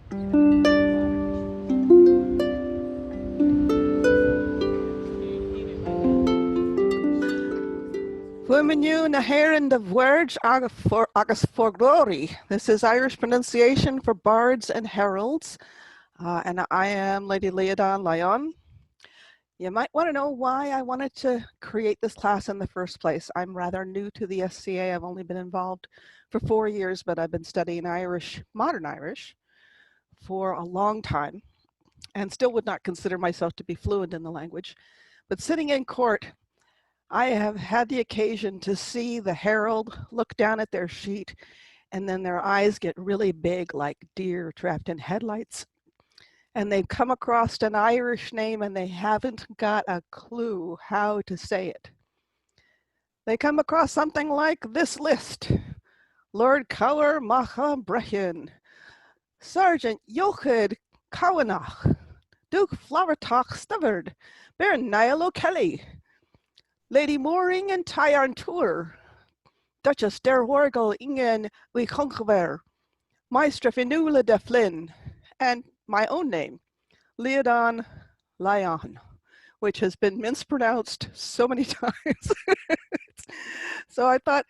Séimhiú na hÉireann de Bhairt agus Forglórí. This is Irish pronunciation for Bards and Heralds, and I am Lady Liadan Lion. You might want to know why I wanted to create this class in the first place. I'm rather new to the SCA. I've only been involved for 4 years, but I've been studying Irish, modern Irish, for a long time, and still would not consider myself to be fluent in the language. But sitting in court, I have had the occasion to see the herald look down at their sheet, and then their eyes get really big like deer trapped in headlights. And they've come across an Irish name and they haven't got a clue how to say it. They come across something like this list: Lord Cower Macha Brechin, Sergeant Jochid Cowanach, Duke Flowertach Stavard, Baron Niall O'Kelly, Lady Mooring and Tyarn Tour, Duchess Derwargle Ingen Wichonchver, Maestra Finula de Flynn, and my own name, Liadan Lion, which has been mispronounced so many times. So I thought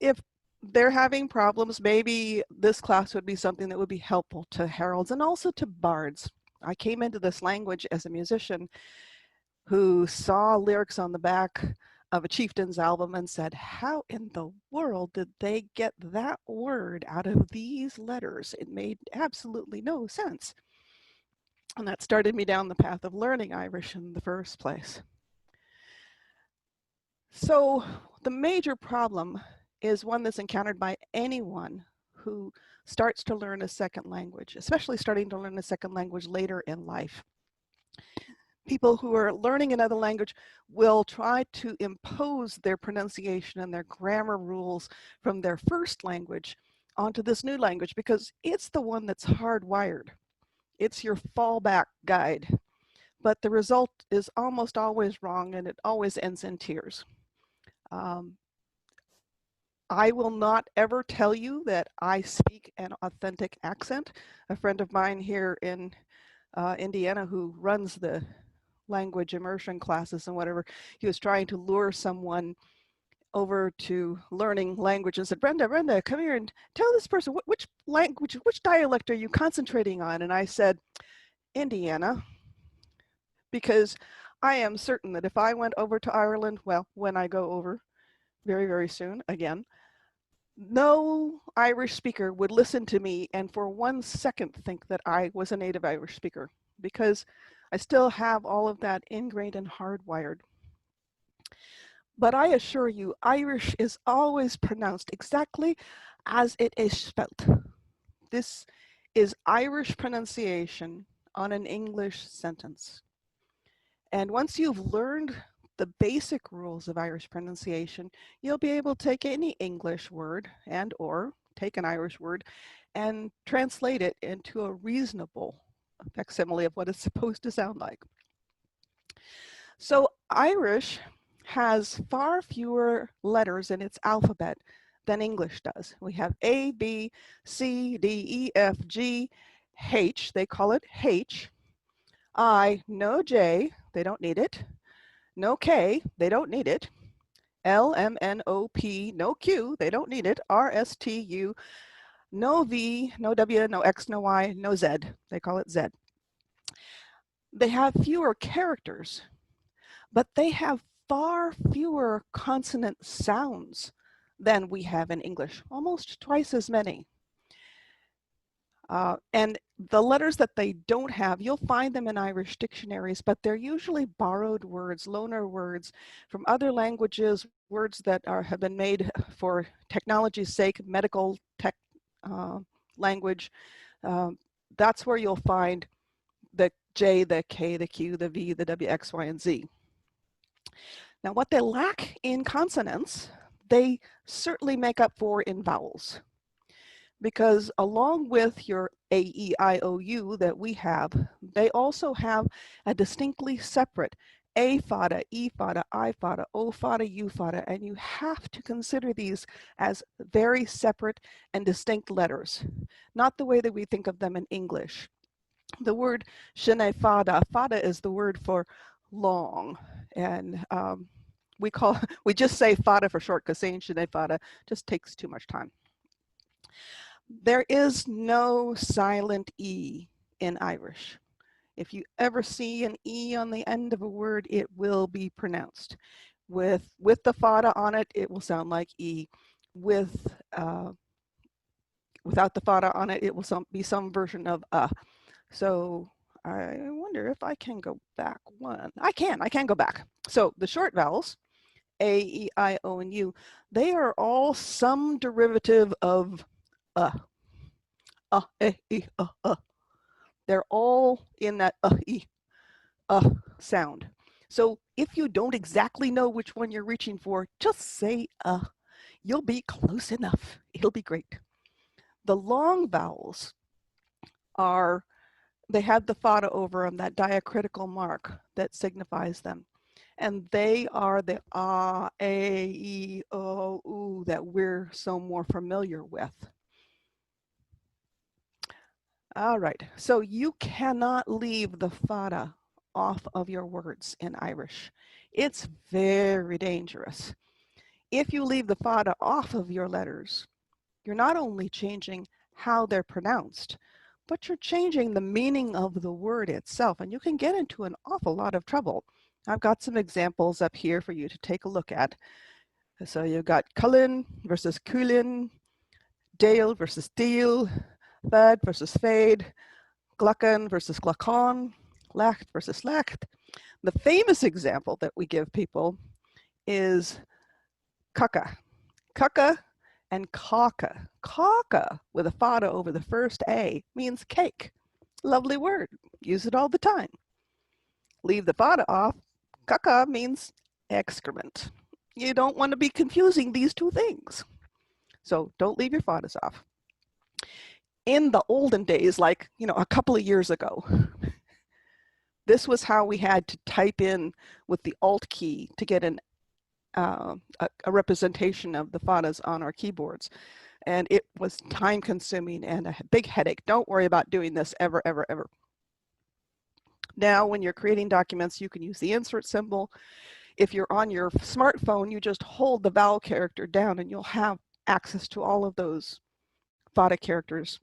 if they're having problems, maybe this class would be something that would be helpful to heralds and also to bards. I came into this language as a musician who saw lyrics on the back of a chieftain's album and said, how in the world did they get that word out of these letters? It made absolutely no sense. And that started me down the path of learning Irish in the first place. So the major problem is one that's encountered by anyone who starts to learn a second language, especially starting to learn a second language later in life. People who are learning another language will try to impose their pronunciation and their grammar rules from their first language onto this new language because it's the one that's hardwired. It's your fallback guide. But the result is almost always wrong and it always ends in tears. I will not ever tell you that I speak an authentic accent. A friend of mine here in Indiana who runs the language immersion classes and whatever, he was trying to lure someone over to learning language and said, Brenda, come here and tell this person which language, which dialect are you concentrating on? And I said, Indiana, because I am certain that if I went over to Ireland, well, when I go over very, very soon again, no Irish speaker would listen to me and for 1 second think that I was a native Irish speaker, because I still have all of that ingrained and hardwired. But I assure you, Irish is always pronounced exactly as it is spelt. This is Irish pronunciation on an English sentence. And once you've learned the basic rules of Irish pronunciation, you'll be able to take any English word and or take an Irish word and translate it into a reasonable facsimile of what it's supposed to sound like. So Irish has far fewer letters in its alphabet than English does. We have A, B, C, D, E, F, G, H, they call it H, I, no J, they don't need it, no K, they don't need it, L, M, N, O, P, no Q, they don't need it, R, S, T, U, no V, no W, no X, no Y, no Z, they call it Z. They have fewer characters, but they have far fewer consonant sounds than we have in English, almost twice as many. And the letters that they don't have, you'll find them in Irish dictionaries, but they're usually borrowed words, loaner words from other languages, words that have been made for technology's sake, medical tech language. That's where you'll find the J, the K, the Q, the V, the W, X, Y, and Z. Now, what they lack in consonants, they certainly make up for in vowels. Because along with your A, E, I, O, U that we have, they also have a distinctly separate A fada, E fada, I fada, O fada, U fada, and you have to consider these as very separate and distinct letters, not the way that we think of them in English. The word shene fada, fada is the word for long, and we just say fada for short because saying shene fada just takes too much time. There is no silent E in Irish. If you ever see an E on the end of a word, it will be pronounced. With the fada on it, it will sound like E. Without the fada on it, it will be some version of So I wonder if I can go back one. I can go back. So the short vowels, A, E, I, O, and U, they are all some derivative of E, They're all in that E, sound. So if you don't exactly know which one you're reaching for, just say You'll be close enough. It'll be great. The long vowels they have the fada over them, that diacritical mark that signifies them. And they are the A, E, O, U that we're so more familiar with. All right, so you cannot leave the fada off of your words in Irish. It's very dangerous. If you leave the fada off of your letters, you're not only changing how they're pronounced, but you're changing the meaning of the word itself, and you can get into an awful lot of trouble. I've got some examples up here for you to take a look at. So you've got Cullen versus Culin, Dale versus Deal, Fad versus Fade, Gluckan versus Gluckon, Lacht versus Lacht. The famous example that we give people is Cucka. Cucka and Kaka. Kaka with a fada over the first A means cake. Lovely word. Use it all the time. Leave the fada off. Kaka means excrement. You don't want to be confusing these two things. So don't leave your fadas off. In the olden days, like, a couple of years ago, this was how we had to type in with the Alt key to get a representation of the fadas on our keyboards. And it was time consuming and a big headache. Don't worry about doing this ever, ever, ever. Now, when you're creating documents, you can use the insert symbol. If you're on your smartphone, you just hold the vowel character down and you'll have access to all of those fada characters.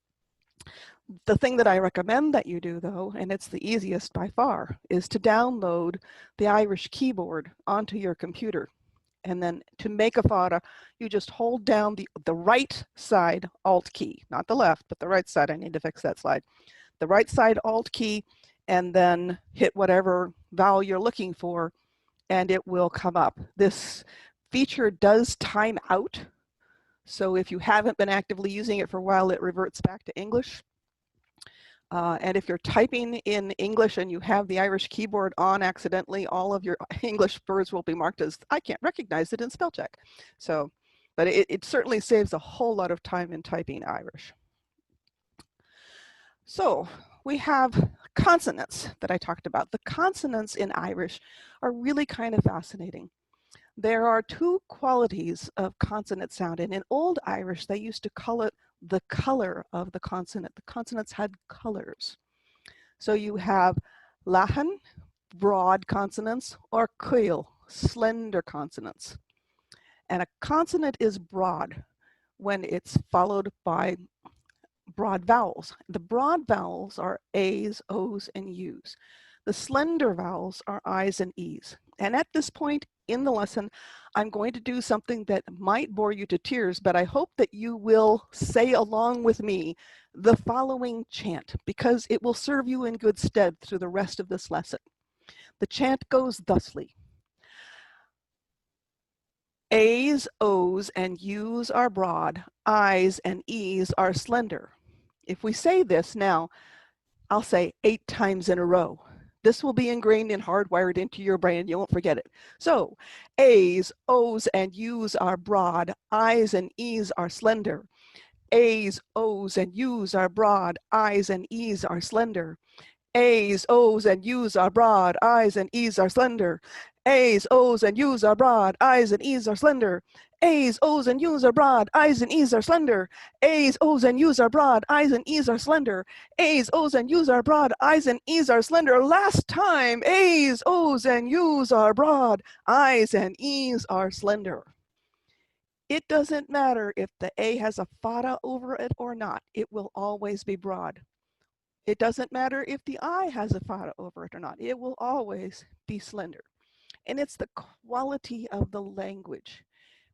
The thing that I recommend that you do, though, and it's the easiest by far, is to download the Irish keyboard onto your computer. And then to make a fada, you just hold down the right side Alt key, not the left, but the right side. I need to fix that slide. The right side Alt key, and then hit whatever vowel you're looking for, and it will come up. This feature does time out. So if you haven't been actively using it for a while, it reverts back to English. And if you're typing in English and you have the Irish keyboard on accidentally, all of your English words will be marked as, I can't recognize it in spell check. So, but it certainly saves a whole lot of time in typing Irish. So we have consonants that I talked about. The consonants in Irish are really kind of fascinating. There are two qualities of consonant sound, and in Old Irish, they used to call it the color of the consonant. The consonants had colors. So you have Liathan, broad consonants, or Cuil, slender consonants. And a consonant is broad when it's followed by broad vowels. The broad vowels are A's, O's, and U's. The slender vowels are I's and E's. And at this point in the lesson, I'm going to do something that might bore you to tears, but I hope that you will say along with me the following chant, because it will serve you in good stead through the rest of this lesson. The chant goes thusly. A's, O's, and U's are broad, I's and E's are slender. If we say this now, I'll say 8 times in a row. This will be ingrained and hardwired into your brain. You won't forget it. So A's, O's, and U's are broad. I's and E's are slender. A's, O's, and U's are broad. I's and E's are slender. A's, O's, and U's are broad, I's and E's are slender. A's, O's, and U's are broad, I's and E's are slender. A's, O's, and U's are broad, I's and E's are slender. A's, O's, and U's are broad, I's and E's are slender. A's, O's, and U's are broad, I's and E's are slender. Last time, A's, O's, and U's are broad, I's and E's are slender. It doesn't matter if the A has a fada over it or not, it will always be broad. It doesn't matter if the I has a fada over it or not, it will always be slender. And it's the quality of the language.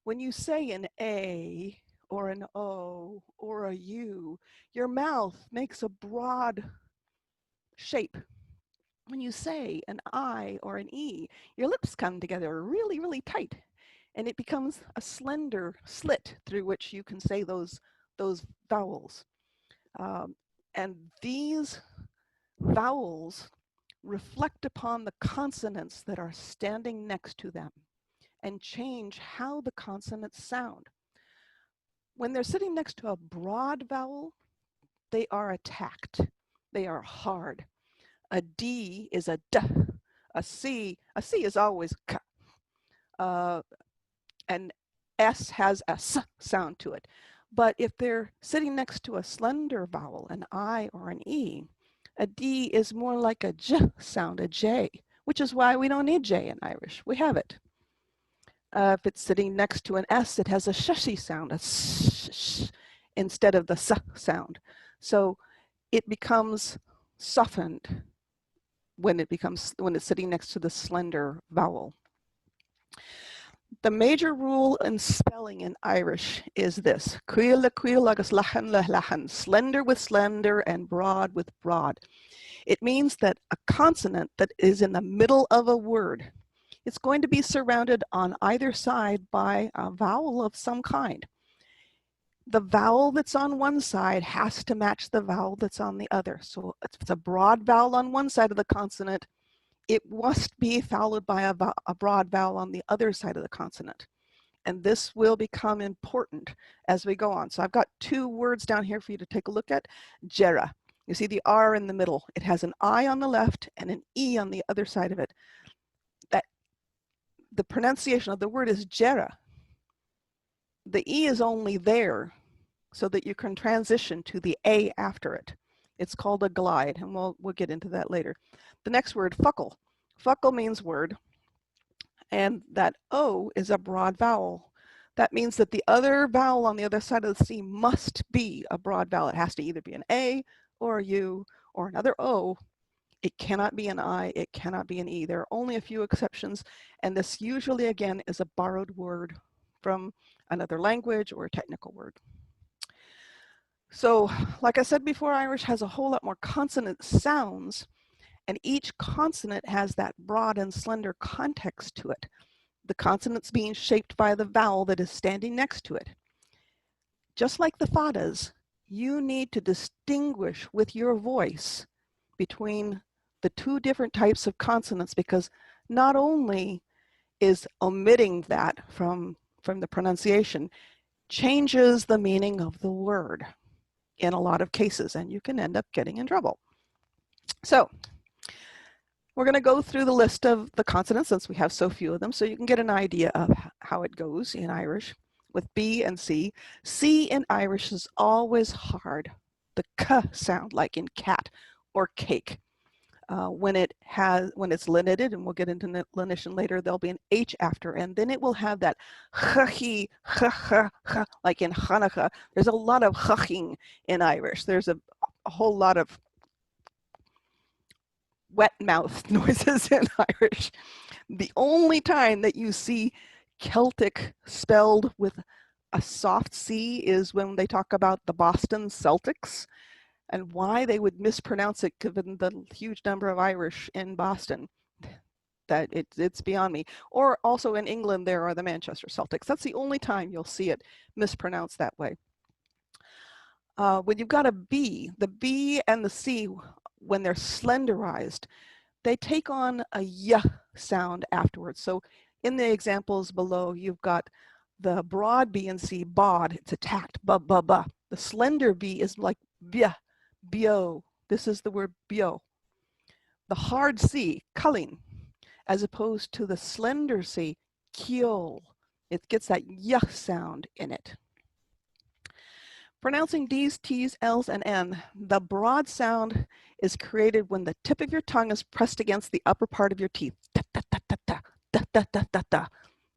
When you say an A or an O or a U, your mouth makes a broad shape. When you say an I or an E, your lips come together really, really tight, and it becomes a slender slit through which you can say those vowels. And these vowels reflect upon the consonants that are standing next to them and change how the consonants sound. When they're sitting next to a broad vowel, they are attacked. They are hard. A D is a D. A C is always K. An S has a S sound to it. But if they're sitting next to a slender vowel, an I or an E, a D is more like a J sound, a J, which is why we don't need J in Irish. We have it. If it's sitting next to an S, it has a shushy sound, a sh, instead of the S sound. So it becomes softened when it's sitting next to the slender vowel. The major rule in spelling in Irish is this: cuil agus lachan le lachan, slender with slender and broad with broad. It means that a consonant that is in the middle of a word, it's going to be surrounded on either side by a vowel of some kind. The vowel that's on one side has to match the vowel that's on the other. So if it's a broad vowel on one side of the consonant, it must be followed by a broad vowel on the other side of the consonant. And this will become important as we go on. So I've got two words down here for you to take a look at. Gera. You see the R in the middle. It has an I on the left and an E on the other side of it. The pronunciation of the word is gera. The E is only there so that you can transition to the A after it. It's called a glide, and we'll get into that later. The next word, fuckle. Fuckle means word, and that O is a broad vowel. That means that the other vowel on the other side of the C must be a broad vowel. It has to either be an A or a U or another O. It cannot be an I, it cannot be an E. There are only a few exceptions, and this usually, again, is a borrowed word from another language or a technical word. So, like I said before, Irish has a whole lot more consonant sounds, and each consonant has that broad and slender context to it. The consonant's being shaped by the vowel that is standing next to it. Just like the fadas, you need to distinguish with your voice between the two different types of consonants, because not only is omitting that from the pronunciation changes the meaning of the word in a lot of cases, and you can end up getting in trouble. So we're going to go through the list of the consonants since we have so few of them, so you can get an idea of how it goes in Irish with B and C. C in Irish is always hard. The K sound, like in cat or cake. When it's lenited, and we'll get into lenition later, there'll be an H after, and then it will have that ch, like in Hanukkah. There's a lot of ching in Irish. There's a whole lot of wet mouth noises in Irish. The only time that you see Celtic spelled with a soft C is when they talk about the Boston Celtics, and why they would mispronounce it given the huge number of Irish in Boston. That it's beyond me. Or also in England, there are the Manchester Celtics. That's the only time you'll see it mispronounced that way. When you've got a B, the B and the C, when they're slenderized, they take on a Y sound afterwards. So in the examples below, you've got the broad B and C, bod, it's attacked, ba, ba, ba. The slender B is like bia, bio. This is the word bio. the hard C, culling, as opposed to the slender C, kiol. It gets that yuh sound in it. Pronouncing D's, T's, L's, and N, the broad sound is created when the tip of your tongue is pressed against the upper part of your teeth. Da, da, da, da, da, da, da, da, da, da.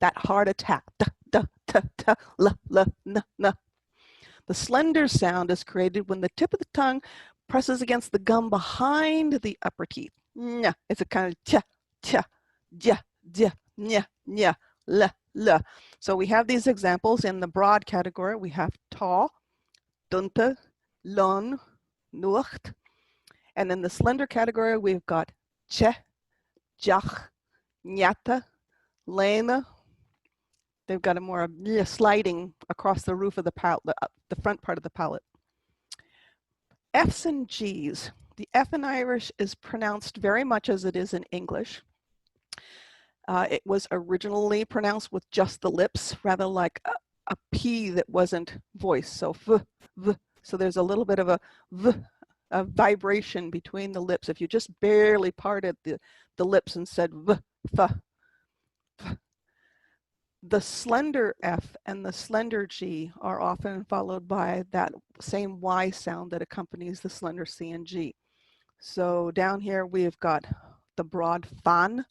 That hard attack. Da, da, da, da, la, la, na, na. The slender sound is created when the tip of the tongue presses against the gum behind the upper teeth. Nya. It's a kind of cha, cha, ja, ja, nya, nya, la, la. So we have these examples in the broad category. We have ta, dunte, lon, nucht. And in the slender category, we've got che, jach, nyata, lena. They've got a more sliding across the roof of the palate, the front part of the palate. F's and G's. The F in Irish is pronounced very much as it is in English. It was originally pronounced with just the lips, rather like a P that wasn't voiced. So v, v. So there's a little bit of a v, a vibration between the lips. If you just barely parted the lips and said v, f, f. The slender F and the slender G are often followed by that same Y sound that accompanies the slender C and G. So down here we've got the broad fan,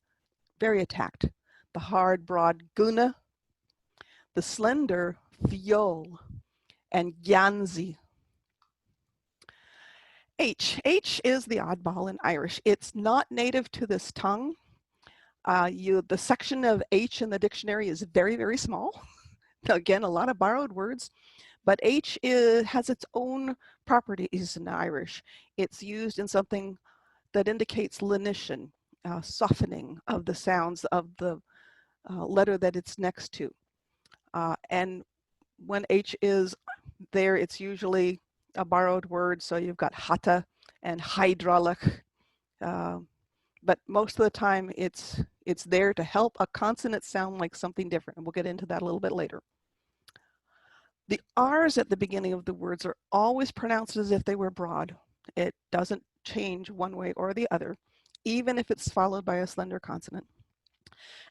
very attacked. The hard, broad guna, the slender fiol, and gyanzi. H is the oddball in Irish. It's not native to this tongue. The section of H in the dictionary is very, very small. Again, a lot of borrowed words, but H has its own properties in Irish. It's used in something that indicates lenition, softening of the sounds of the letter that it's next to. And when H is there, it's usually a borrowed word. So you've got hata and hydraulic. But most of the time it's there to help a consonant sound like something different. And we'll get into that a little bit later. The R's at the beginning of the words are always pronounced as if they were broad. It doesn't change one way or the other, even if it's followed by a slender consonant.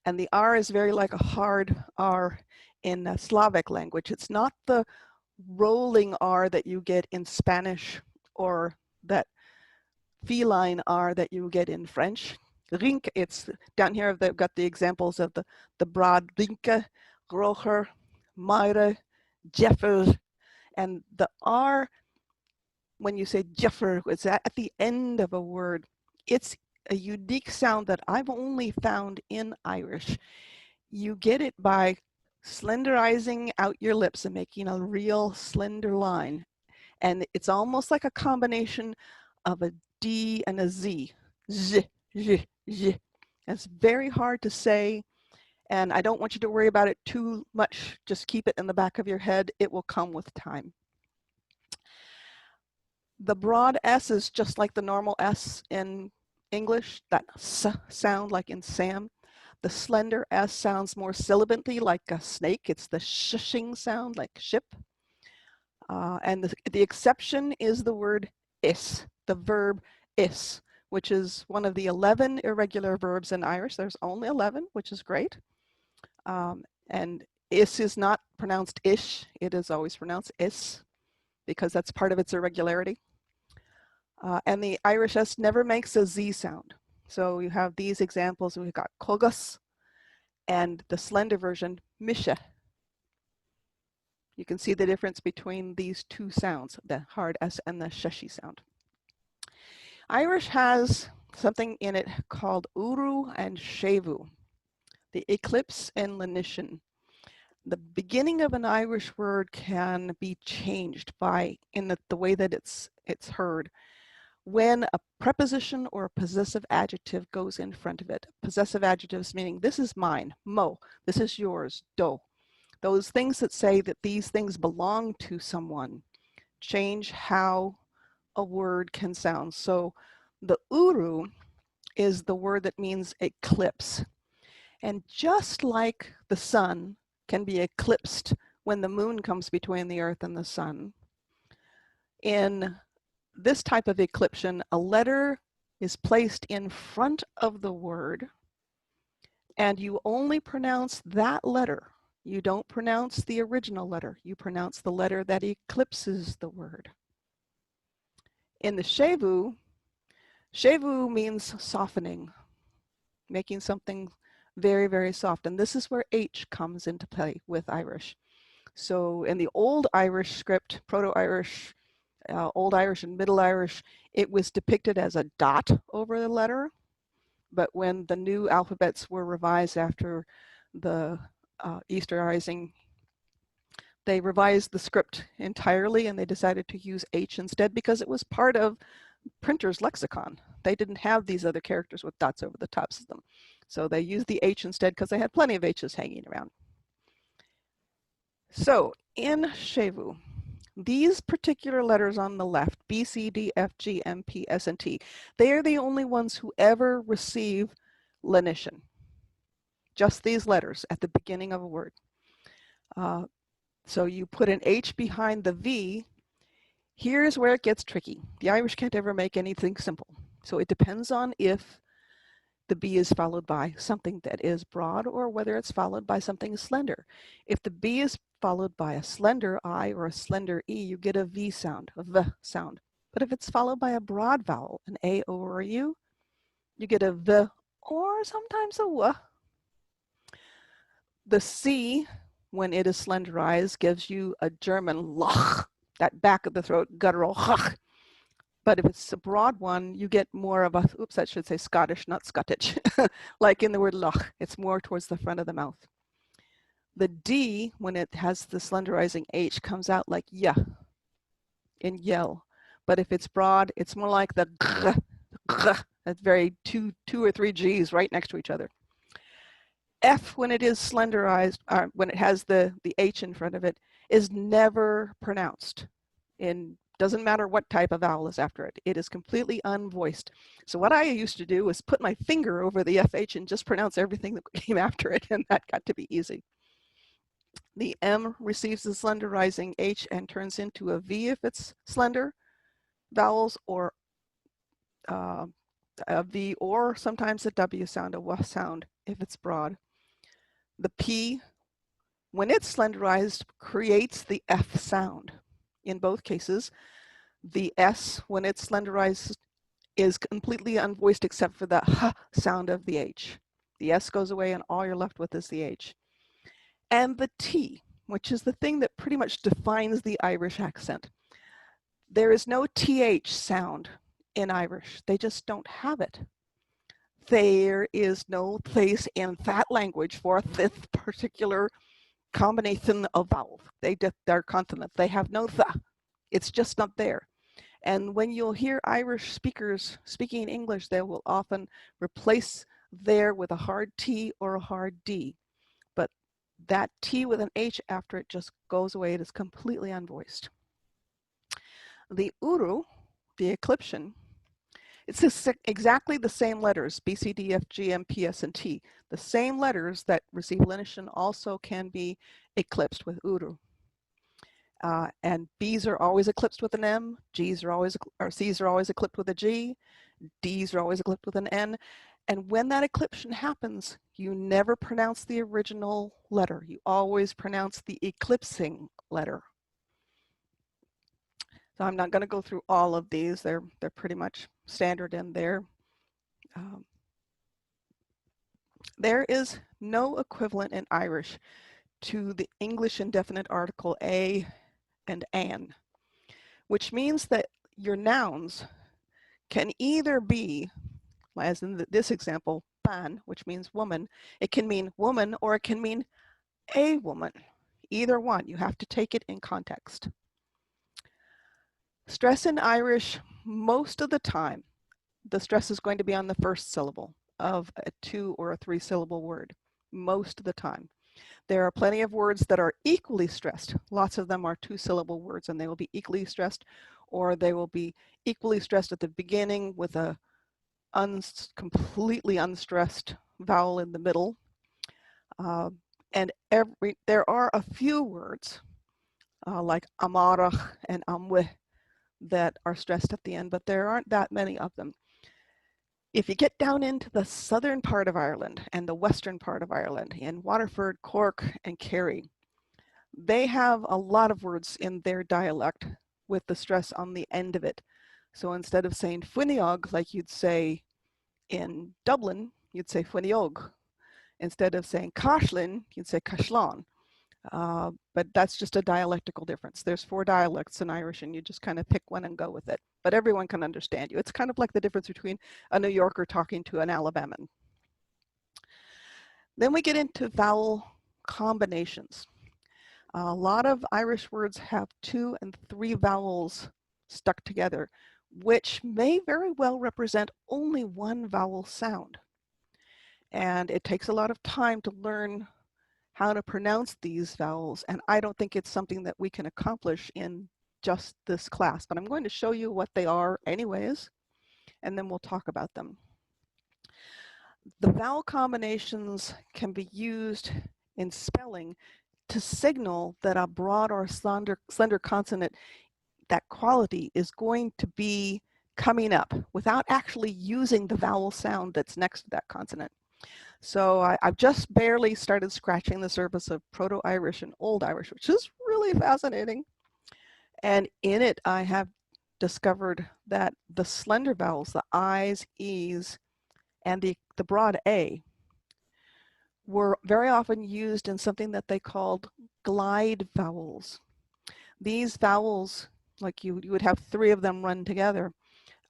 And the R is very like a hard R in a Slavic language. It's not the rolling R that you get in Spanish or that feline R that you get in French. Rink, it's down here, they've got the examples of the broad rinke, grocher, meire, jeffer, and the R, when you say jeffer, it's at the end of a word. It's a unique sound that I've only found in Irish. You get it by slenderizing out your lips and making a real slender line. And it's almost like a combination of a D and a Z. Z, z, z. It's very hard to say, and I don't want you to worry about it too much. Just keep it in the back of your head. It will come with time. The broad S is just like the normal S in English, that S sound like in Sam. The slender S sounds more silibantly like a snake. It's the shushing sound like ship. And the exception is the word is, the verb is, which is one of the 11 irregular verbs in Irish. There's only 11, which is great. And is not pronounced ish. It is always pronounced is, because that's part of its irregularity. And the Irish S never makes a Z sound. So you have these examples. We've got kogas and the slender version, misha. You can see the difference between these two sounds, the hard S and the sheshy sound. Irish has something in it called uru and shevu, the eclipse and lenition. The beginning of an Irish word can be changed in the way that it's heard when a preposition or a possessive adjective goes in front of it. Possessive adjectives meaning this is mine, mo, this is yours, do. Those things that say that these things belong to someone change how a word can sound. So the uru is the word that means eclipse. And just like the sun can be eclipsed when the moon comes between the earth and the sun, in this type of eclipsion, a letter is placed in front of the word, and you only pronounce that letter. You don't pronounce the original letter. You pronounce the letter that eclipses the word. In the Séimhiú, Séimhiú means softening, making something very, very soft. And this is where H comes into play with Irish. So in the Old Irish script, Proto-Irish, Old Irish and Middle Irish, it was depicted as a dot over the letter. But when the new alphabets were revised after the Easterizing, they revised the script entirely and they decided to use H instead because it was part of printer's lexicon. They didn't have these other characters with dots over the tops of them. So they used the H instead because they had plenty of H's hanging around. So in Séimhiú, these particular letters on the left, B, C, D, F, G, M, P, S, and T, they are the only ones who ever receive lenition. Just these letters at the beginning of a word. So you put an H behind the V. Here's where it gets tricky. The Irish can't ever make anything simple. So it depends on if the B is followed by something that is broad or whether it's followed by something slender. If the B is followed by a slender I or a slender E, you get a V sound, a V sound. But if it's followed by a broad vowel, an A, O, or a U, you get a V or sometimes a W. The C, when it is slenderized, gives you a German loch, that back of the throat, guttural hoch. But if it's a broad one, you get more of a, oops, I should say Scottish, not Scottish, like in the word loch, it's more towards the front of the mouth. The D, when it has the slenderizing H, comes out like yeah, in yell. But if it's broad, it's more like the gh. That's very two or three G's right next to each other. F, when it is slenderized, when it has the H in front of it, is never pronounced. Doesn't matter what type of vowel is after it. It is completely unvoiced. So what I used to do was put my finger over the FH and just pronounce everything that came after it, and that got to be easy. The M receives the slenderizing H and turns into a V if it's slender vowels, or a V, or sometimes a W sound, a W sound if it's broad. The P, when it's slenderized, creates the F sound. In both cases, the S, when it's slenderized, is completely unvoiced except for the H sound of the H. The S goes away and all you're left with is the H. And the T, which is the thing that pretty much defines the Irish accent. There is no TH sound in Irish. They just don't have it. There is no place in that language for this particular combination of vowels. They're consonants. They have no th. It's just not there. And when you'll hear Irish speakers speaking English, they will often replace there with a hard T or a hard D. But that T with an H after it just goes away. It is completely unvoiced. The uru, the eclipsion, it's exactly the same letters, B, C, D, F, G, M, P, S, and T. The same letters that receive lenition also can be eclipsed with uru. And B's are always eclipsed with an M, G's are always, or C's are always eclipsed with a G, D's are always eclipsed with an N. And when that eclipsion happens, you never pronounce the original letter. You always pronounce the eclipsing letter. So I'm not going to go through all of these. They're pretty much standard in there. There is no equivalent in Irish to the English indefinite article a and an, which means that your nouns can either be, as in this example, ban, which means woman. It can mean woman or it can mean a woman. Either one. You have to take it in context. Stress in Irish, most of the time, the stress is going to be on the first syllable of a 2 or a 3 syllable word, most of the time. There are plenty of words that are equally stressed. Lots of them are 2 syllable words and they will be equally stressed, or they will be equally stressed at the beginning with a completely unstressed vowel in the middle. And there are a few words like amarach and amwe that are stressed at the end, but there aren't that many of them. If you get down into the southern part of Ireland and the western part of Ireland, in Waterford, Cork, and Kerry, they have a lot of words in their dialect with the stress on the end of it. So instead of saying Fuineog, like you'd say in Dublin, you'd say Fuineog. Instead of saying Cashlin, you'd say Cashlán. But that's just a dialectical difference. There's 4 dialects in Irish, and you just kind of pick one and go with it. But everyone can understand you. It's kind of like the difference between a New Yorker talking to an Alabaman. Then we get into vowel combinations. A lot of Irish words have 2 and 3 vowels stuck together, which may very well represent only one vowel sound. And it takes a lot of time to learn how to pronounce these vowels, and I don't think it's something that we can accomplish in just this class, but I'm going to show you what they are anyways, and then we'll talk about them. The vowel combinations can be used in spelling to signal that a broad or slender consonant, that quality is going to be coming up without actually using the vowel sound that's next to that consonant. So I've just barely started scratching the surface of Proto-Irish and Old Irish, which is really fascinating. And in it, I have discovered that the slender vowels, the I's, E's, and the broad A, were very often used in something that they called glide vowels. These vowels, like you would have 3 of them run together,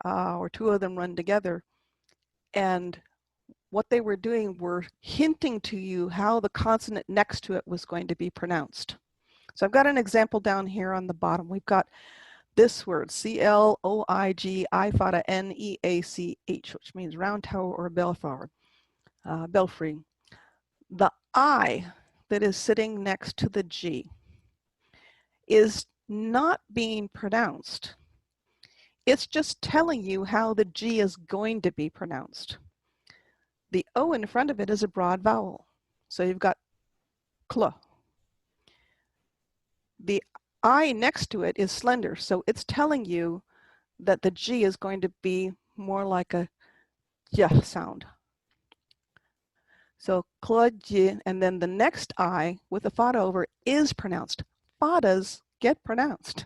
or 2 of them run together, and what they were doing were hinting to you how the consonant next to it was going to be pronounced. So I've got an example down here on the bottom. We've got this word, C-L-O-I-G, I-N-E-A-C-H, which means round tower or belfry. The I that is sitting next to the G is not being pronounced. It's just telling you how the G is going to be pronounced. The O in front of it is a broad vowel. So you've got cl. The I next to it is slender, so it's telling you that the G is going to be more like a j sound. So clodji, and then the next I with the fada over is pronounced. Fadas get pronounced.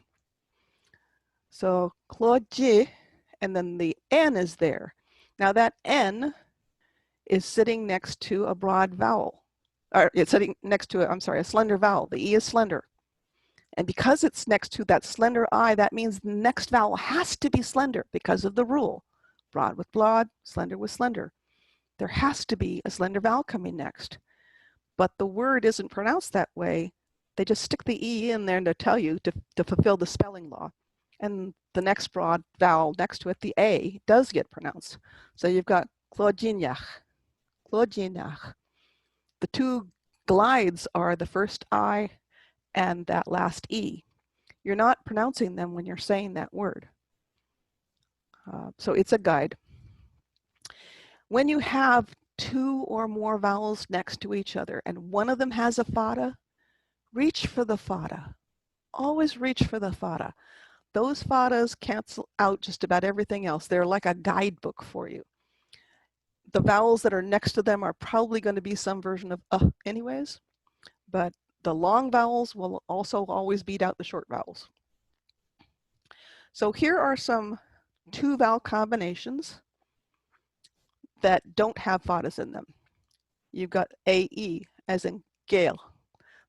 So clodji, and then the N is there. Now that N is sitting next to a broad vowel, or it's sitting next to, a slender vowel. The E is slender. And because it's next to that slender I, that means the next vowel has to be slender because of the rule. Broad with broad, slender with slender. There has to be a slender vowel coming next. But the word isn't pronounced that way. They just stick the E in there to tell you to fulfill the spelling law. And the next broad vowel next to it, the A, does get pronounced. So you've got clodjineach. The 2 glides are the first I and that last E. You're not pronouncing them when you're saying that word. So it's a guide. When you have 2 or more vowels next to each other and one of them has a fada, reach for the fada. Always reach for the fada. Those fadas cancel out just about everything else. They're like a guidebook for you. The vowels that are next to them are probably going to be some version of anyways, but the long vowels will also always beat out the short vowels. So here are some 2 vowel combinations that don't have fadas in them. You've got AE, as in Gael.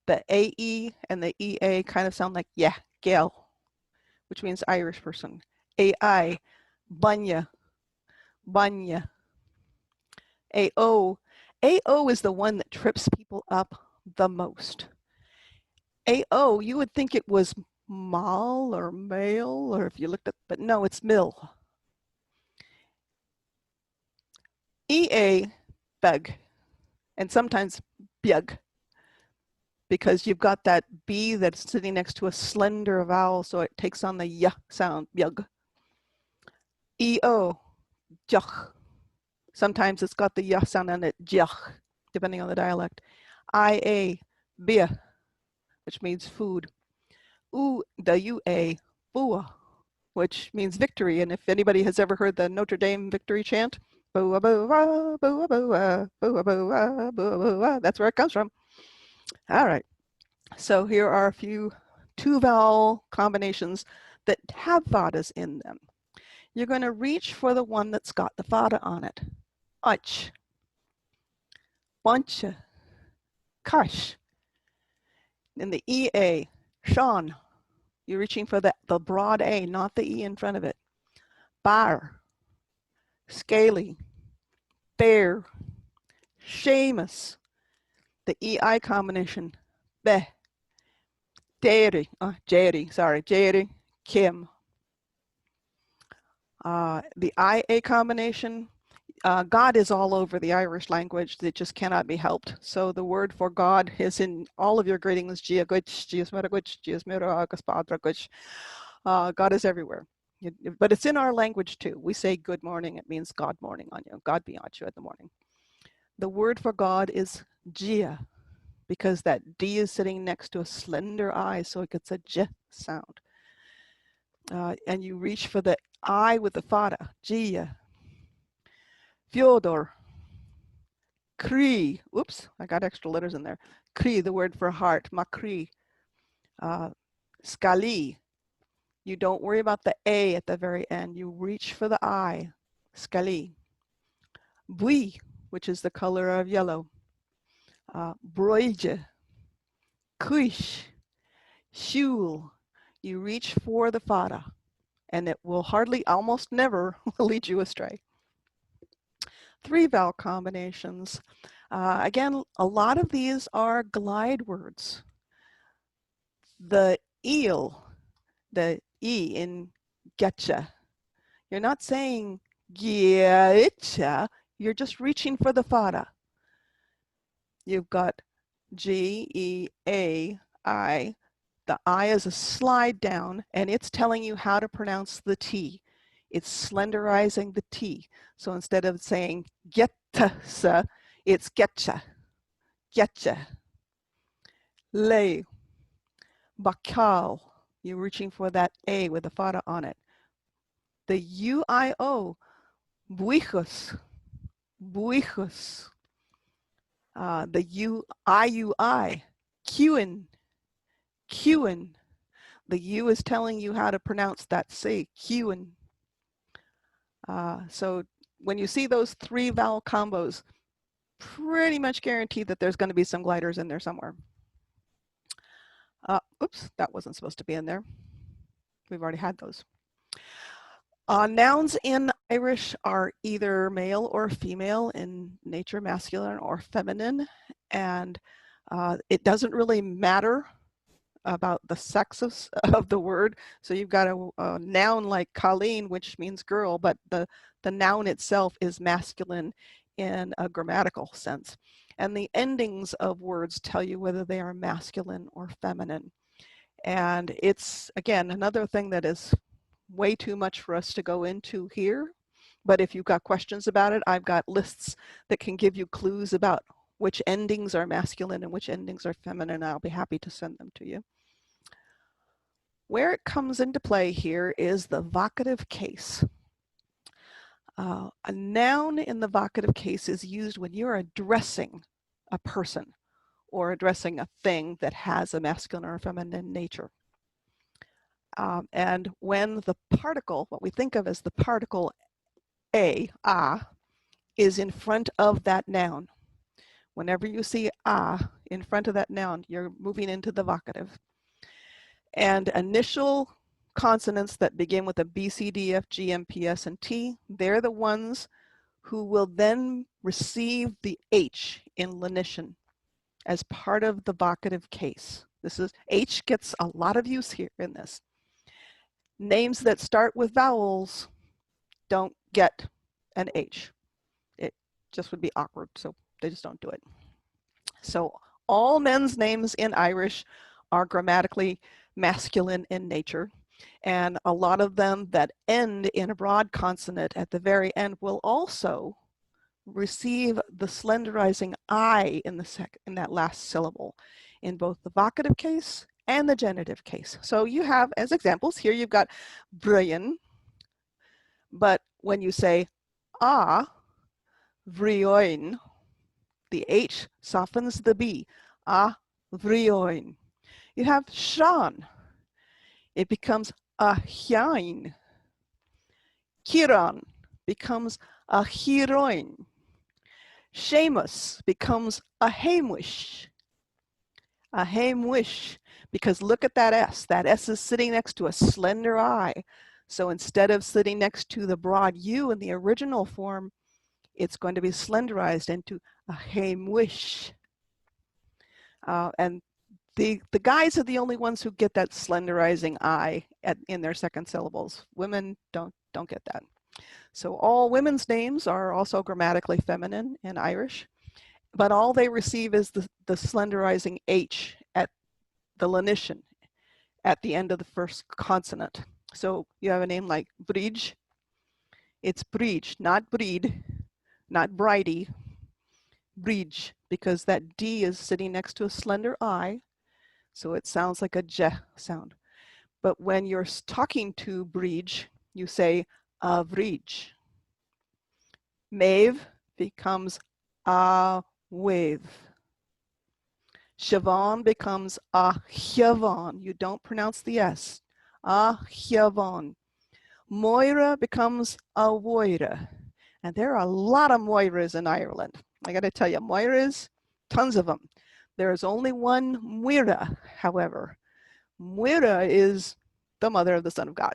The AE and the EA kind of sound like, yeah, Gael, which means Irish person. AI, Banya. AO is the one that trips people up the most. AO, you would think it was mal or male, or if you looked at, but no, it's mill. EA, beg, and sometimes biag, because you've got that B that's sitting next to a slender vowel, so it takes on the y sound, biag. EO, jach. Sometimes it's got the y sound on it, jach, depending on the dialect. IA, bia, which means food. The UA, bua, which means victory. And if anybody has ever heard the Notre Dame victory chant, Boo boo boo boo boo boo boo boo. That's where it comes from. All right. So here are a few two vowel combinations that have vadas in them. You're going to reach for the one that's got the vada on it. Uch, bunch, kush. In the EA, Sean, you're reaching for the broad A, not the E in front of it. Bar, scaly, bear, Seamus, the EI combination, Be, Jerry, Jerry, Kim. The IA combination, God is all over the Irish language. It just cannot be helped. So the word for God is in all of your greetings. God is everywhere. But it's in our language too. We say good morning. It means God morning on you. God be on you in the morning. The word for God is Gia, because that D is sitting next to a slender I, so it gets a J sound. And you reach for the I with the fada, Gia. Fyodor, Kri, oops, I got extra letters in there. Kri, the word for heart, Makri. Skali, you don't worry about the A at the very end. You reach for the I, Skali. Bui, which is the color of yellow. Broige, Kuish, Shul, you reach for the fada, and it will almost never lead you astray. Three vowel combinations. Again, a lot of these are glide words. The eel, the E in getcha, you're not saying getcha, you're just reaching for the fada. You've got G, E, A, I. The I is a slide down, and it's telling you how to pronounce the T. It's slenderizing the T. So instead of saying getsa, it's getcha, getcha. Le, bakal, you're reaching for that A with the fada on it. The UIO, buijos, buijos. The IUI, Qin, Qin. The U is telling you how to pronounce that C, Qin. So when you see those three vowel combos, pretty much guaranteed that there's going to be some gliders in there somewhere. Oops, that wasn't supposed to be in there. We've already had those. Nouns in Irish are either male or female, in nature masculine or feminine, and it doesn't really matter about the sexes of the word. So you've got a noun like Colleen, which means girl, but the noun itself is masculine in a grammatical sense. And the endings of words tell you whether they are masculine or feminine. And it's, again, another thing that is way too much for us to go into here. But if you've got questions about it, I've got lists that can give you clues about which endings are masculine and which endings are feminine. I'll be happy to send them to you. Where it comes into play here is the vocative case. A noun in the vocative case is used when you're addressing a person or addressing a thing that has a masculine or feminine nature. And when the particle, what we think of as the particle a, is in front of that noun. Whenever you see in front of that noun, you're moving into the vocative. And initial consonants that begin with a B, C, D, F, G, M, P, S, and T, they're the ones who will then receive the H in lenition as part of the vocative case. H gets a lot of use here in this. Names that start with vowels don't get an H. It just would be awkward, so they just don't do it. So all men's names in Irish are grammatically masculine in nature, and a lot of them that end in a broad consonant at the very end will also receive the slenderizing I in that last syllable in both the vocative case and the genitive case. So you have, as examples, here you've got Brian, but when you say vrioin. The H softens the B. A vrioin. You have Sean. It becomes a hyain. Kiran becomes a heroin. Seamus becomes a Hamish. A Hamish, because look at that S. That S is sitting next to a slender I. So instead of sitting next to the broad U in the original form, it's going to be slenderized into a Hamish. And the guys are the only ones who get that slenderizing I in their second syllables. Women don't get that. So all women's names are also grammatically feminine in Irish, but all they receive is the slenderizing H at the lenition at the end of the first consonant. So you have a name like Bridge. It's Bridge, not Breed, not Bridie. Bridge, because that D is sitting next to a slender I, so it sounds like a J sound. But when you're talking to Bridge, you say a Bridge. Maeve becomes a wave. Siobhan becomes a Siobhan. You don't pronounce the S. A Siobhan. Moira becomes a Moira. And there are a lot of Moiras in Ireland. I got to tell you, Moiras, tons of them. There is only one Moira, however. Moira is the mother of the Son of God.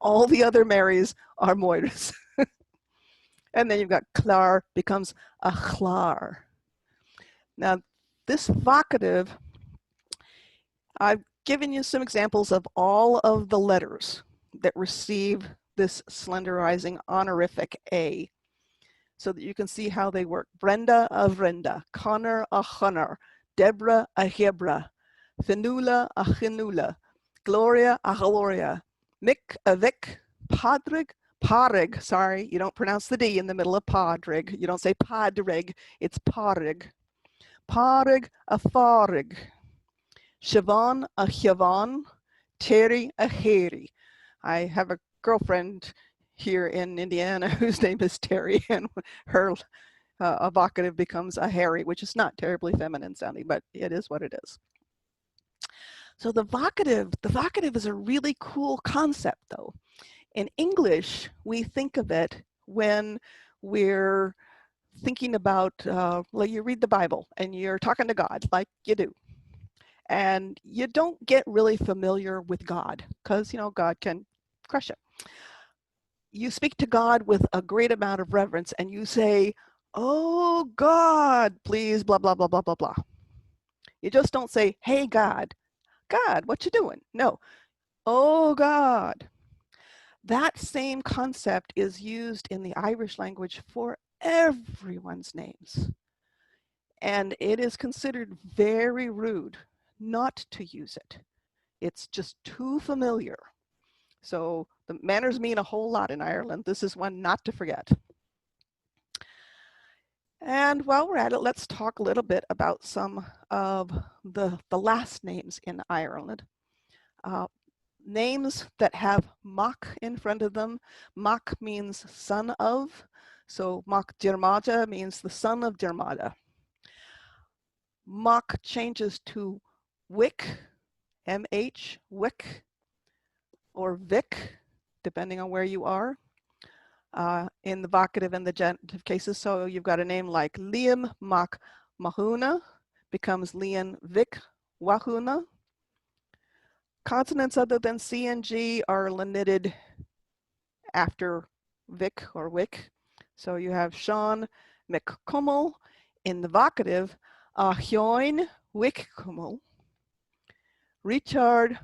All the other Marys are Moiras. And then you've got Clar becomes a Chlar. Now, this vocative, I've given you some examples of all of the letters that receive this slenderizing honorific A, so that you can see how they work. Brenda a Brenda, Connor a Connor, Deborah a Hebra, Finula a Chinula, Gloria a Gloria, Mick a Vic, Padrig, Parig, sorry, you don't pronounce the D in the middle of Padrig. You don't say Padrig, it's Parig. Parig a Farig, Siobhan a Siobhan, Terry a Harry. I have a girlfriend here in Indiana whose name is Terry, and her evocative becomes a Harry, which is not terribly feminine sounding, but it is what it is. So the vocative is a really cool concept though. In English, we think of it when we're thinking about, like you read the Bible and you're talking to God like you do. And you don't get really familiar with God because, you know, God can crush it. You speak to God with a great amount of reverence and you say, oh God, please, blah, blah, blah, blah, blah, blah. You just don't say, hey God, God, what you doing? No, oh God. That same concept is used in the Irish language for everyone's names. And it is considered very rude not to use it. It's just too familiar. So the manners mean a whole lot in Ireland. This is one not to forget. And while we're at it, let's talk a little bit about some of the last names in Ireland. Names that have Mac in front of them. Mac means son of. So Mac Diarmada means the son of Diarmada. Mac changes to Wick, M-H, Wick, or Vic, depending on where you are. In the vocative and the genitive cases. So you've got a name like Liam Mac Mahuna becomes Lian Vic Wahuna. Consonants other than C and G are lenited after Vic or Wick. So you have Sean McCummel in the vocative, Hyoin Wickcummel. Richard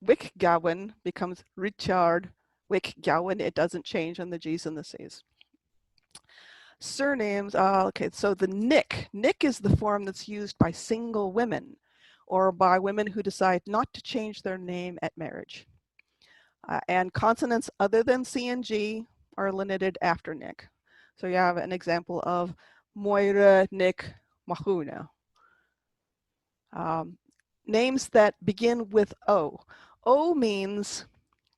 Wickgowan becomes Richard Wickgowan. It doesn't change on the G's and the C's. Surnames, okay, so the Nick. Nick is the form that's used by single women or by women who decide not to change their name at marriage. And consonants other than C and G are lenited after Nick. So you have an example of Moira, Nick, Mahuna. Names that begin with O. O means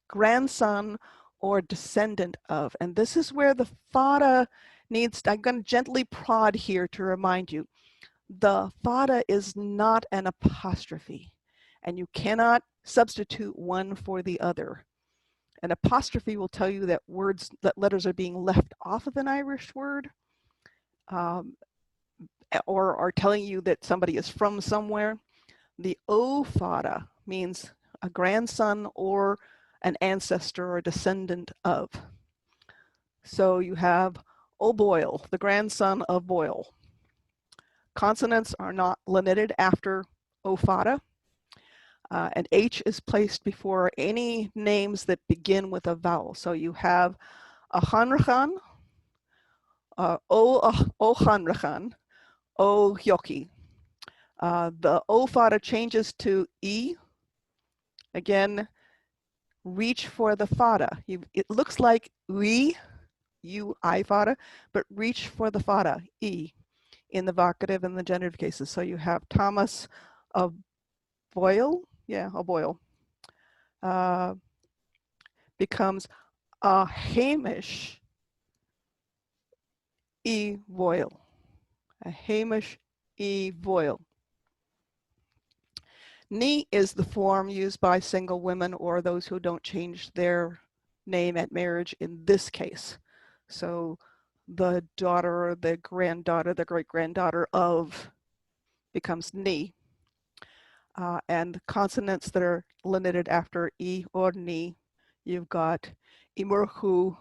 grandson or descendant of. And this is where the fada needs, I'm going to gently prod here to remind you, the fada is not an apostrophe, and you cannot substitute one for the other. An apostrophe will tell you that letters are being left off of an Irish word, or are telling you that somebody is from somewhere. The O fada means a grandson or an ancestor or descendant of. So you have O Boyle, the grandson of Boyle. Consonants are not lenited after O fada. And H is placed before any names that begin with a vowel. So you have a Hanrachan, O Hanrachan, O Yoki. The O fada changes to E. Again, reach for the fada. It looks like we, you, I fada, but reach for the fada, E, in the vocative and the genitive cases. So you have Thomas of Boyle, Boyle, becomes a Hamish E. Boyle, a Hamish E. Boyle. Ni is the form used by single women or those who don't change their name at marriage in this case. So the daughter, the granddaughter, the great-granddaughter of becomes ni. And consonants that are lenited after E or ni, you've got Imurhu,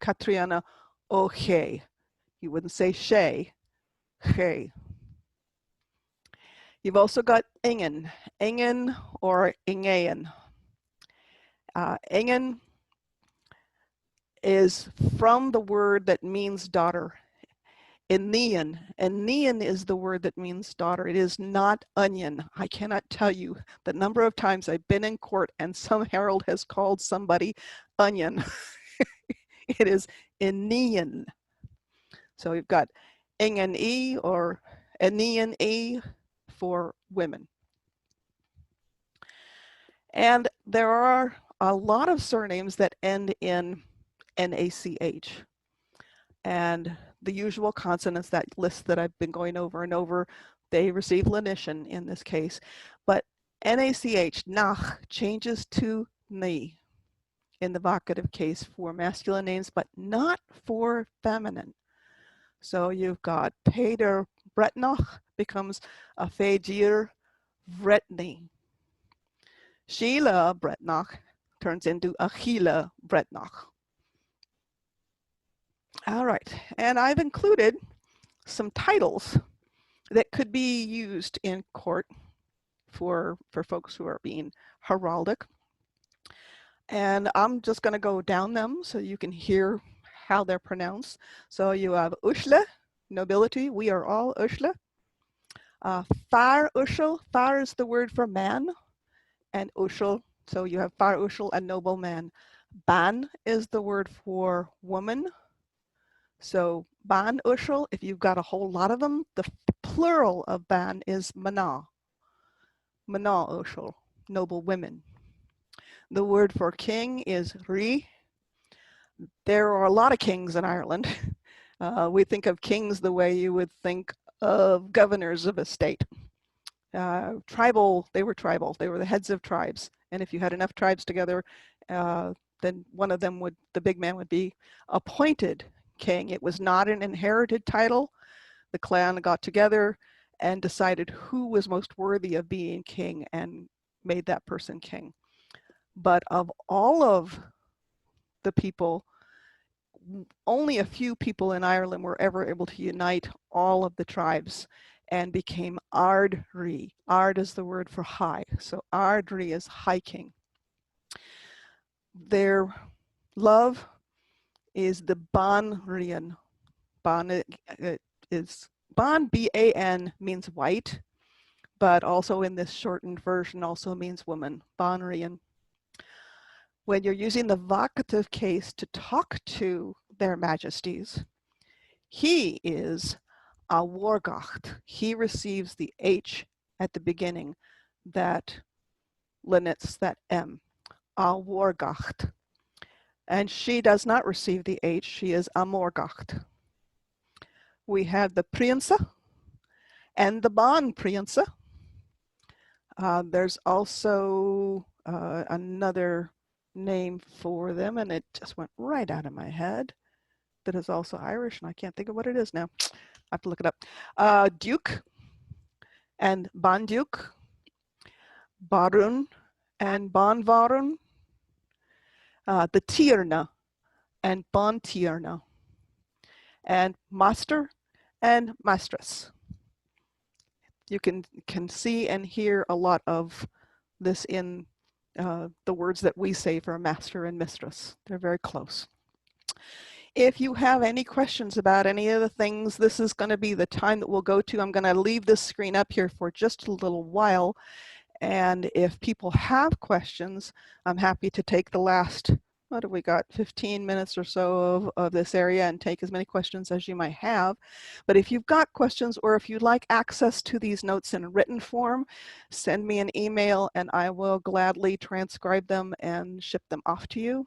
Katriana, O he. You wouldn't say she, he. You've also got ingen or ingean. Ingen is from the word that means daughter. Enian is the word that means daughter. It is not onion. I cannot tell you the number of times I've been in court and some herald has called somebody onion. It is Enian. So you've got ingen e or Enian e for women. And there are a lot of surnames that end in NACH. And the usual consonants, that list that I've been going over and over, they receive lenition in this case. But NACH, nach, changes to ni in the vocative case for masculine names, but not for feminine. So you've got Peter Bretnoch becomes a Fedir Vretny. Sheila Bretnoch turns into Achila Bretnoch. All right, and I've included some titles that could be used in court for folks who are being heraldic. And I'm just going to go down them so you can hear how they're pronounced. So you have Ushle, nobility. We are all Ushle. Far Ushel, far is the word for man, and Ushel, so you have far Ushel, a noble man. Ban is the word for woman. So ban Ushel, if you've got a whole lot of them, the plural of ban is mana. Mana Ushel, noble women. The word for king is ri. There are a lot of kings in Ireland. We think of kings the way you would think of governors of a state. Tribal, they were tribal. They were the heads of tribes. And if you had enough tribes together, then one of them would, the big man would be appointed king. It was not an inherited title. The clan got together and decided who was most worthy of being king and made that person king. But of all of the people, only a few people in Ireland were ever able to unite all of the tribes and became Ardri. Ard is the word for high. So Ardri is high king. Their love is the Banrian. Ban is Ban, B-A-N, means white, but also in this shortened version also means woman, Banrian. When you're using the vocative case to talk to their majesties, he is a wargacht. He receives the H at the beginning that lenits that M, a wargacht. and she does not receive the H. She is amorgacht. We have the Prince and the Bon Prince. There's also another name for them, and it just went right out of my head, that is also Irish, and I can't think of what it is now. I have to look it up. Duke and Bon Duke, Barun and Bon Varun, the Tierna and Bon Tierna, and Master and Mistress. You can see and hear a lot of this in the words that we say for master and mistress. They're very close. If you have any questions about any of the things, this is going to be the time that we'll go to. I'm going to leave this screen up here for just a little while. And if people have questions, I'm happy to take the last, what do we got, 15 minutes or so of this area and take as many questions as you might have. But if you've got questions, or if you'd like access to these notes in a written form, send me an email and I will gladly transcribe them and ship them off to you.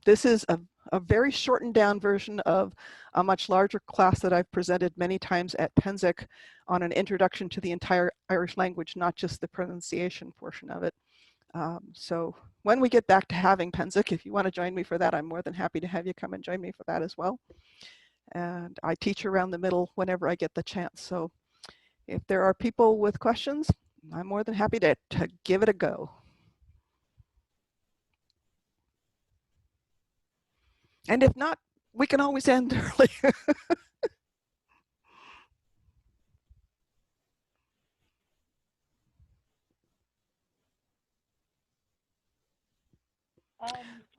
This is a very shortened down version of a much larger class that I've presented many times at Penzic on an introduction to the entire Irish language, not just the pronunciation portion of it. So when we get back to having Penzic, if you want to join me for that, I'm more than happy to have you come and join me for that as well. And I teach around the middle whenever I get the chance. So if there are people with questions, I'm more than happy to give it a go. And if not, we can always end early.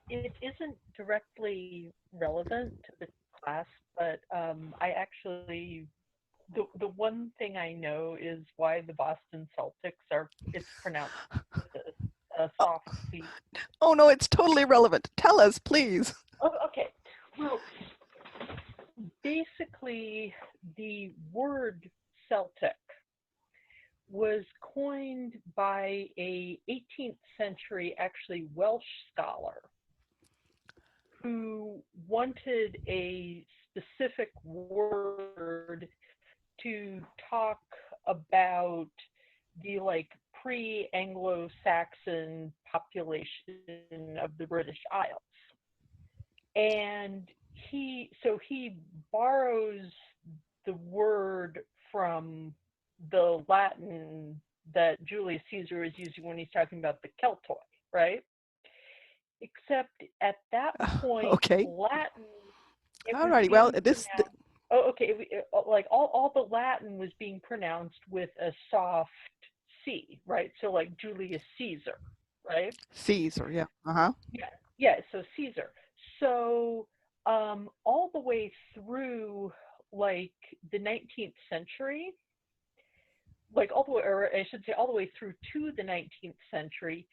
It isn't directly relevant to the class, but I actually, the one thing I know is why the Boston Celtics it's pronounced with a soft C. Oh no, it's totally relevant. Tell us, please. Oh, okay. Well, basically, the word Celtic was coined by a 18th century, actually Welsh scholar, who wanted a specific word to talk about the pre-Anglo-Saxon population of the British Isles. And he borrows the word from the Latin that Julius Caesar is using when he's talking about the Keltoi, right? Except at that point, okay. Latin. All righty. Well, all the Latin was being pronounced with a soft C, right? So like Julius Caesar, right? Caesar, yeah. Yeah. So Caesar. So all the way through like the 19th century, all the way through to the 19th century,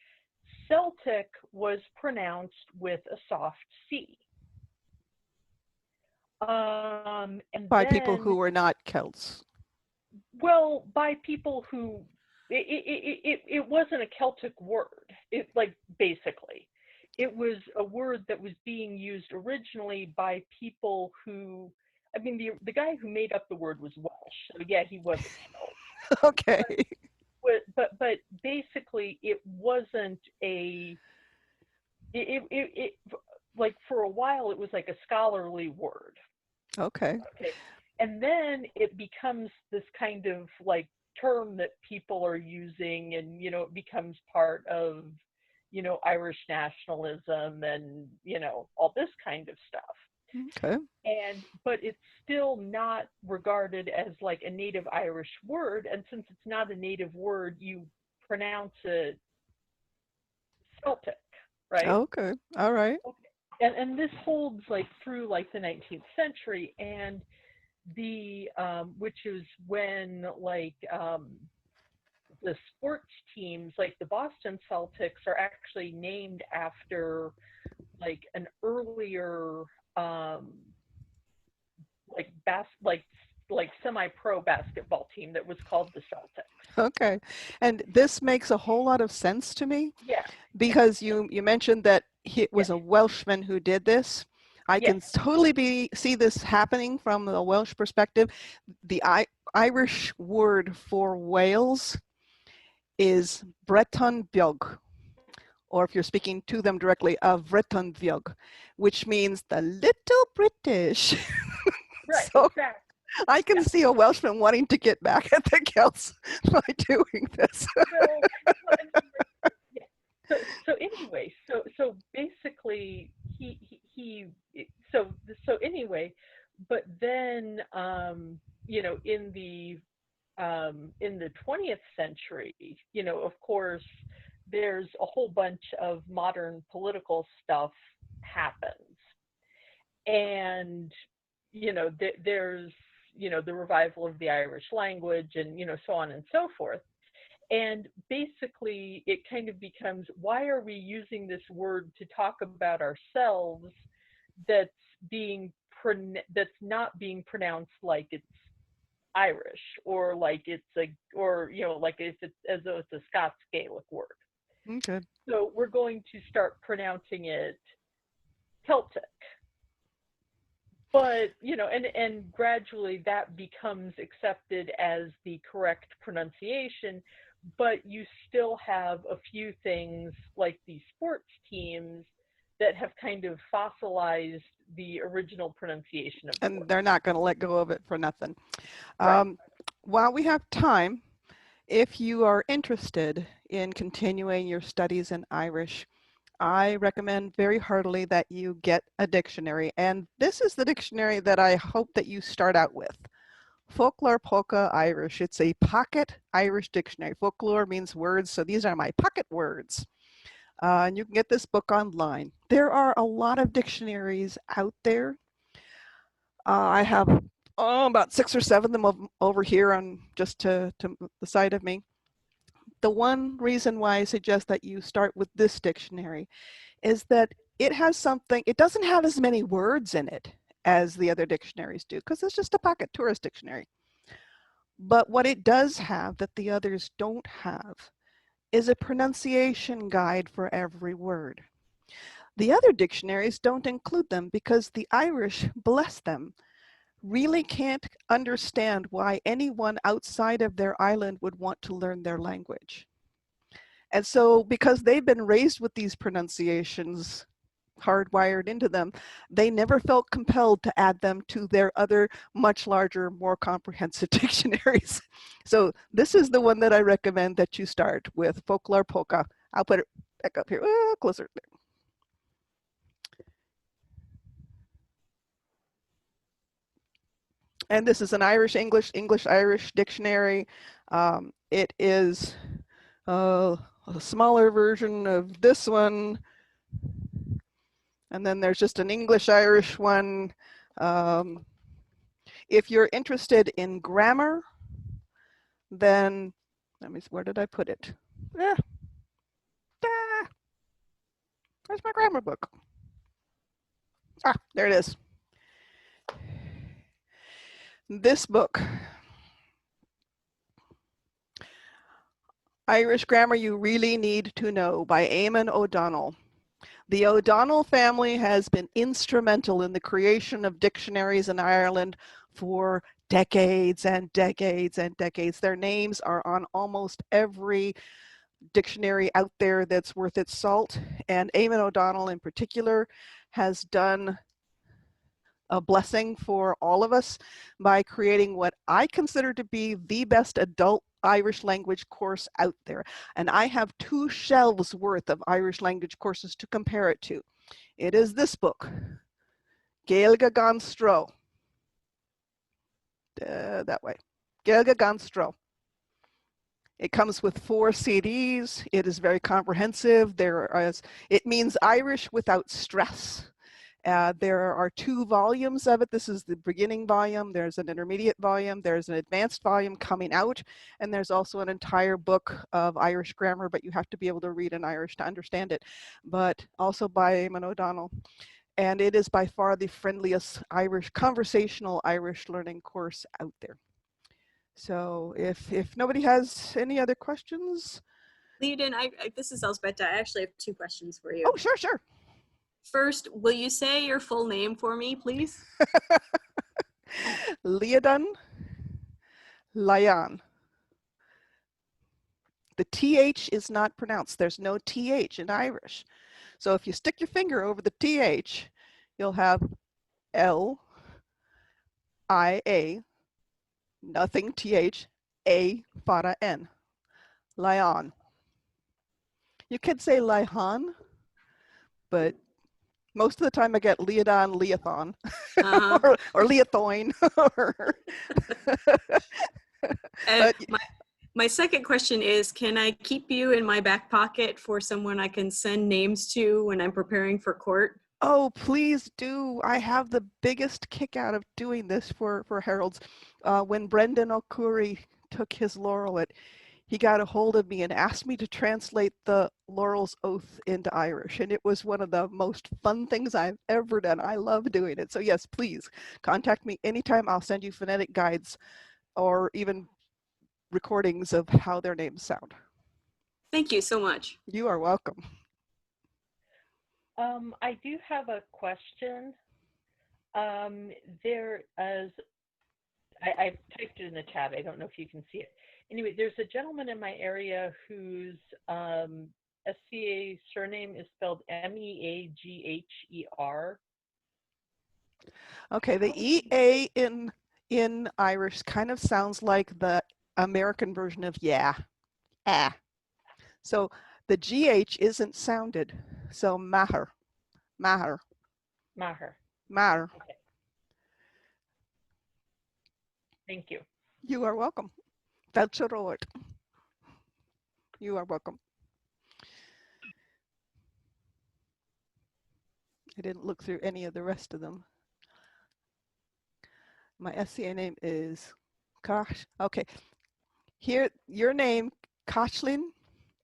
Celtic was pronounced with a soft C. And by people who were not Celts. Well, by people who it wasn't a Celtic word. Basically, it was a word that was being used originally by people who. I mean, the guy who made up the word was Welsh, so yeah, he was a Celt. Okay. But basically, it wasn't a. It for a while it was like a scholarly word. Okay. And then it becomes this kind of term that people are using, and it becomes part of Irish nationalism and all this kind of stuff. Okay. But it's still not regarded as a native Irish word, and since it's not a native word, you pronounce it Celtic, right? Okay. All right. Okay. And this holds through the 19th century, and the which is when the sports teams the Boston Celtics are actually named after an earlier like semi-pro basketball team that was called the Celtics. Okay. And this makes a whole lot of sense to me Yeah. because you mentioned that it was Yes. a Welshman who did this. I Yes. can totally see this happening from the Welsh perspective. The Irish word for Wales is Breton Biog, or if you're speaking to them directly, Vreton Biog, which means the little British. Right. So Exactly. I can see a Welshman wanting to get back at the Celts by doing this. Well, I mean, yeah. So anyway, so basically so anyway, but then in the 20th century, of course, there's a whole bunch of modern political stuff happens, and there's the revival of the Irish language, and so on and so forth. And basically, it kind of becomes, why are we using this word to talk about ourselves that's that's not being pronounced like it's Irish, or like it's like if it's as though it's a Scots Gaelic word. Okay. So we're going to start pronouncing it Celtic. But and gradually that becomes accepted as the correct pronunciation, but you still have a few things like these sports teams that have kind of fossilized the original pronunciation of the And word. they're not going to let go of it for nothing. Right. While we have time, if you are interested in continuing your studies in Irish, I recommend very heartily that you get a dictionary. And this is the dictionary that I hope that you start out with. Folklore Polka Irish. It's a pocket Irish dictionary. Folklore means words, so these are my pocket words. And you can get this book online. There are a lot of dictionaries out there. I have about 6 or 7 of them over here on just to the side of me. The one reason why I suggest that you start with this dictionary is that it has something, it doesn't have as many words in it as the other dictionaries do, because it's just a pocket tourist dictionary. But what it does have that the others don't have is a pronunciation guide for every word. The other dictionaries don't include them because the Irish, bless them, really can't understand why anyone outside of their island would want to learn their language. And so because they've been raised with these pronunciations hardwired into them, they never felt compelled to add them to their other much larger, more comprehensive dictionaries. So this is the one that I recommend that you start with, Folklore Polka. I'll put it back up here, closer. And this is an English-Irish dictionary. It is a smaller version of this one. And then there's just an English-Irish one. If you're interested in grammar, then, let me see, where did I put it? Ah, where's my grammar book? Ah, there it is. This book, Irish Grammar You Really Need to Know by Eamon O'Donnell. The O'Donnell family has been instrumental in the creation of dictionaries in Ireland for decades and decades and decades. Their names are on almost every dictionary out there that's worth its salt. And Eamon O'Donnell in particular has done a blessing for all of us by creating what I consider to be the best adult Irish language course out there. And I have 2 shelves worth of Irish language courses to compare it to. It is this book, Gaeilge gan Stro. That way, Gaeilge gan Stro. It comes with 4 CDs. It is very comprehensive. It means Irish without stress. There are 2 volumes of it. This is the beginning volume. There's an intermediate volume. There's an advanced volume coming out. And there's also an entire book of Irish grammar, but you have to be able to read in Irish to understand it. But also by Eamon O'Donnell. And it is by far the friendliest conversational Irish learning course out there. So if nobody has any other questions. Liadan, this is Elspeth. I actually have 2 questions for you. Oh, sure. First, will you say your full name for me, please? Liadan Lian. The TH is not pronounced. There's no TH in Irish. So if you stick your finger over the TH, you'll have L-I-A, nothing TH, A fada N. Lian. You could say Lihan, but most of the time I get Liadan, Liathan, or Liathoin. My second question is, can I keep you in my back pocket for someone I can send names to when I'm preparing for court? Oh, please do. I have the biggest kick out of doing this for Heralds. When Brendan O'Curry took his laurel, he got a hold of me and asked me to translate the laurel's oath into Irish. And it was one of the most fun things I've ever done. I love doing it. So yes, please contact me anytime. I'll send you phonetic guides or even recordings of how their names sound. Thank you so much. You are welcome. I do have a question. There is, I've typed it in the chat. I don't know if you can see it. Anyway, there's a gentleman in my area whose SCA surname is spelled Meagher. Okay, the EA in Irish kind of sounds like the American version of yeah. Ah. So the GH isn't sounded. So maher. Maher. Okay. Thank you. You are welcome. That's a right. You are welcome. I didn't look through any of the rest of them. My SCA name is Kosh. Okay. Here, your name, Koshlin,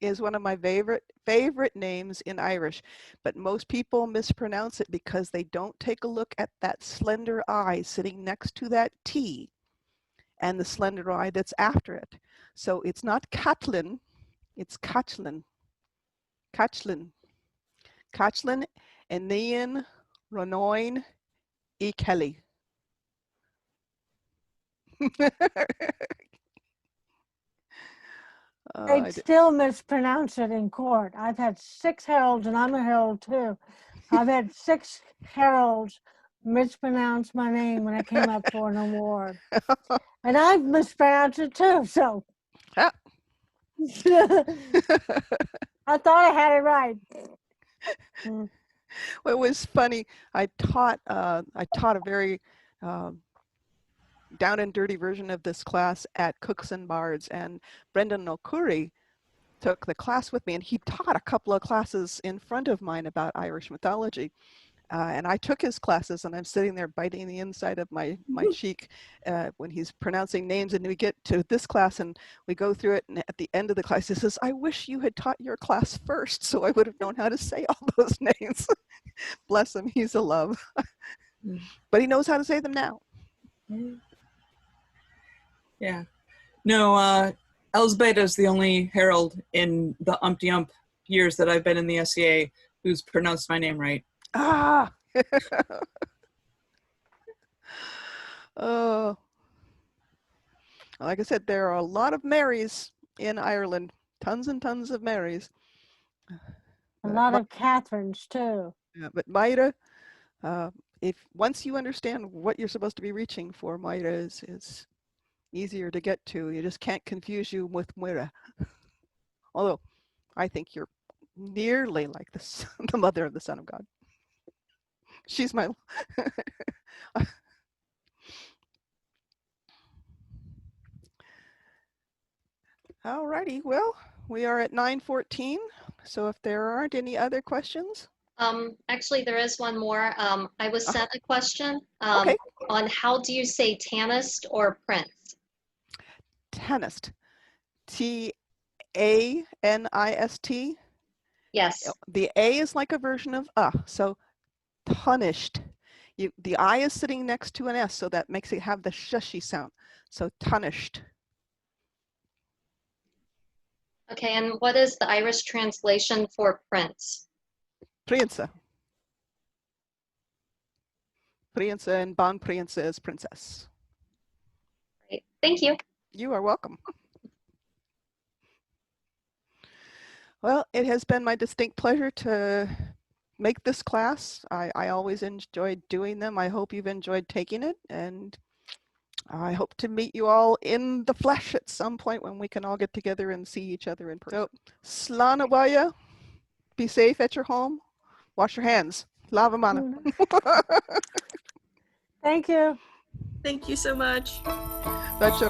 is one of my favorite names in Irish, but most people mispronounce it because they don't take a look at that slender I sitting next to that T and the slender I that's after it. So it's not Catlin, it's Kachlin. Kachlin. Kachlin, Enian, Ronoin, E. Kelly. They'd still mispronounce it in court. I've had 6 heralds, and I'm a herald too. I've had 6 heralds mispronounce my name when I came up for an award. And I've mispronounced it too, so. Yeah. I thought I had it right. Well, it was funny. I taught a very down and dirty version of this class at Cooks and Bards, and Brendan O'Curry took the class with me, and he taught a couple of classes in front of mine about Irish mythology. And I took his classes, and I'm sitting there biting the inside of my cheek when he's pronouncing names. And we get to this class, and we go through it. And at the end of the class, he says, "I wish you had taught your class first, so I would have known how to say all those names." Bless him, he's a love. But he knows how to say them now. Yeah. No, Elsbeth is the only herald in the umpty-ump years that I've been in the SCA who's pronounced my name right. Ah! Oh. Like I said, there are a lot of Marys in Ireland. Tons and tons of Marys. A lot of Catherines too. Yeah, but Maida, if once you understand what you're supposed to be reaching for, Maida is easier to get to. You just can't confuse you with Moira. Although I think you're nearly like the mother of the Son of God. She's my Alrighty, well, we are at 9:14. So if there aren't any other questions. Actually, there is one more. I was sent a question Okay. on how do you say tanist or prince? Tanist. T-A-N-I-S-T. Yes. The A is like a version of so punished. The I is sitting next to an S, so that makes it have the shushy sound. So punished. Okay, and what is the Irish translation for prince? Princesa. Princesa and Bon Princesa is princess. Great. Thank you. You are welcome. Well, it has been my distinct pleasure to make this class. I always enjoyed doing them. I hope you've enjoyed taking it, and I hope to meet you all in the flesh at some point when we can all get together and see each other in person. So, Slán Abhaya, be safe at your home. Wash your hands. Lava mana. Thank you. Thank you so much. That's your